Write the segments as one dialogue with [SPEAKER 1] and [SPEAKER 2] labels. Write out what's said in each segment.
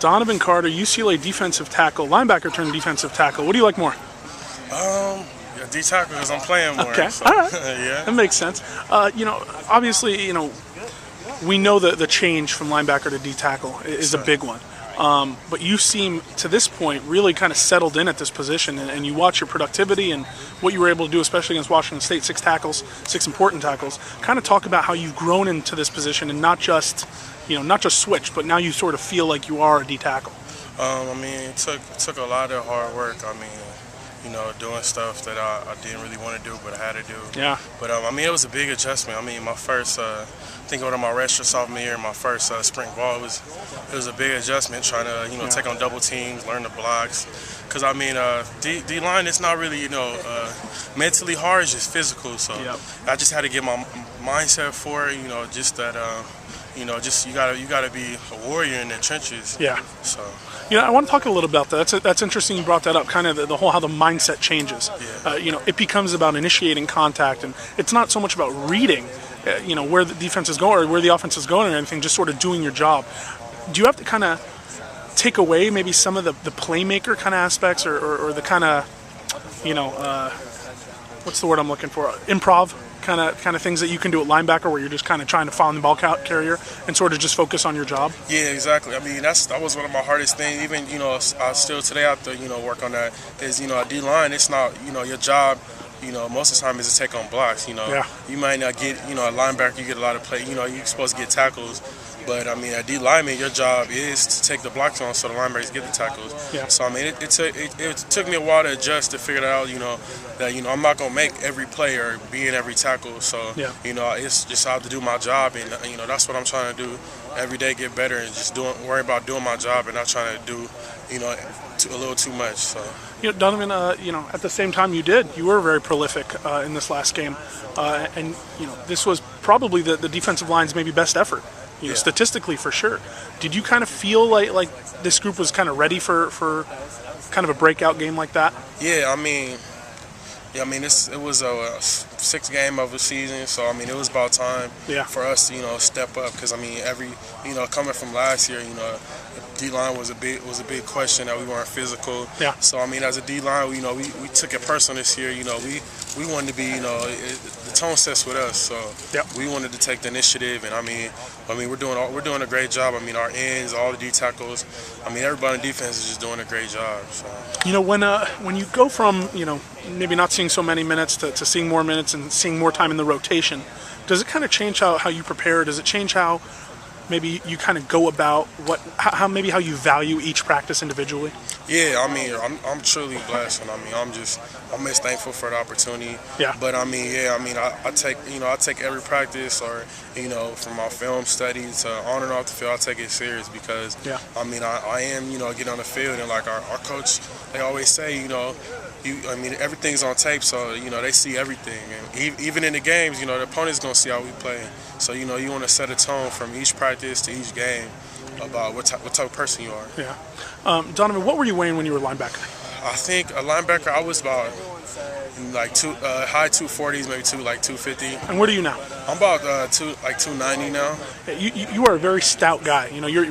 [SPEAKER 1] Donovan Carter, UCLA defensive tackle, linebacker turned defensive tackle. What do you like more?
[SPEAKER 2] Yeah, D tackle because I'm playing more.
[SPEAKER 1] Okay,
[SPEAKER 2] So,
[SPEAKER 1] all right.
[SPEAKER 2] Yeah.
[SPEAKER 1] That makes sense. Obviously, we know that the change from linebacker to D tackle is a big one. But you seem, to this point, really kind of settled in at this position, and you watch your productivity and what you were able to do, especially against Washington State, 6 tackles, 6 important tackles. Kind of talk about how you've grown into this position and not just switched, but now you sort of feel like you are a D tackle.
[SPEAKER 2] It took a lot of hard work. Doing stuff that I didn't really want to do, but I had to do.
[SPEAKER 1] Yeah.
[SPEAKER 2] But it was a big adjustment. My first, I think over my redshirt sophomore year, my first spring ball it was a big adjustment. Trying to take on double teams, learn the blocks. Because D line it's not really mentally hard, it's just physical. So I just had to get my mindset for it. Just that. Just you gotta be a warrior in the trenches.
[SPEAKER 1] Yeah.
[SPEAKER 2] So.
[SPEAKER 1] I want to talk a little about that. That's interesting. You brought that up. Kind of the whole how the mindset changes.
[SPEAKER 2] Yeah.
[SPEAKER 1] It becomes about initiating contact, and it's not so much about reading, where the defense is going or where the offense is going or anything. Just sort of doing your job. Do you have to kind of take away maybe some of the playmaker kind of aspects or the kind of what's the word I'm looking for? Improv kind of things that you can do at linebacker, where you're just kind of trying to find the ball carrier and sort of just focus on your job.
[SPEAKER 2] Yeah, exactly. That was one of my hardest things. Even I still today have to work on that. Is a D line. It's not your job. Most of the time is to take on blocks.
[SPEAKER 1] Yeah.
[SPEAKER 2] You might not get a linebacker. You get a lot of play. You're supposed to get tackles. But a D lineman, your job is to take the blocks on so the linebackers get the tackles.
[SPEAKER 1] Yeah.
[SPEAKER 2] So it took me a while to adjust to figure out that I'm not gonna make every play or be in every tackle. So it's just I have to do my job, and that's what I'm trying to do every day, get better, and just worry about doing my job and not trying to do a little too much. So.
[SPEAKER 1] Donovan, at the same time you were very prolific in this last game, and this was probably the defensive line's maybe best effort. Statistically for sure. Did you kind of feel like this group was kind of ready for kind of a breakout game like that?
[SPEAKER 2] Yeah, it was a 6th game of a season, so it was about time for us to step up, because every coming from last year, D line was a big question that we weren't physical.
[SPEAKER 1] Yeah.
[SPEAKER 2] So as a D line, we took it personal this year. We wanted to be the tone sets with us. So we wanted to take the initiative, and we're doing a great job. Our ends, all the D tackles. Everybody in defense is just doing a great job. So.
[SPEAKER 1] When you go from maybe not seeing so many minutes to seeing more minutes and seeing more time in the rotation, does it kind of change how you prepare? Does it change how maybe you kind of go about how you value each practice individually?
[SPEAKER 2] Yeah, I'm truly blessed, and I'm just thankful for the opportunity.
[SPEAKER 1] Yeah.
[SPEAKER 2] But I take every practice, or from my film study to on and off the field, I take it serious, because I am get on the field, and like our coach, they always say everything's on tape, so they see everything, and even in the games, the opponent's gonna see how we play. So you want to set a tone from each practice to each game about what type of person you are.
[SPEAKER 1] Yeah. Donovan, what were you weighing when you were a linebacker?
[SPEAKER 2] I think a linebacker, I was about high 240s, maybe 250.
[SPEAKER 1] And what are you now?
[SPEAKER 2] I'm about 290 now.
[SPEAKER 1] You are a very stout guy. You're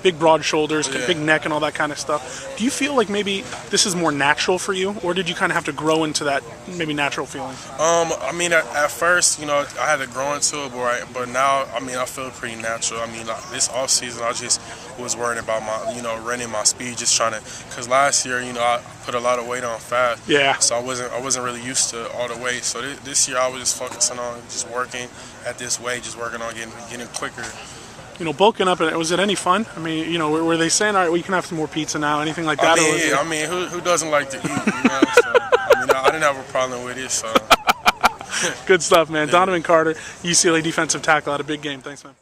[SPEAKER 1] big broad shoulders, big neck, and all that kind of stuff. Do you feel like maybe this is more natural for you, or did you kind of have to grow into that maybe natural feeling?
[SPEAKER 2] At first, I had to grow into it, but now, I feel pretty natural. This off season, I just was worrying about my, running my speed, just trying to, because last year, I put a lot of weight on fast.
[SPEAKER 1] Yeah.
[SPEAKER 2] So I wasn't really used to all the weight. So this year I was just focusing on just working at this weight, just working on getting quicker.
[SPEAKER 1] Bulking up, was it any fun? Were they saying, all right, we can have some more pizza now, anything like that?
[SPEAKER 2] Who doesn't like to eat? So, I didn't have a problem with it. So.
[SPEAKER 1] Good stuff, man. Donovan Carter, UCLA defensive tackle, had a big game. Thanks, man.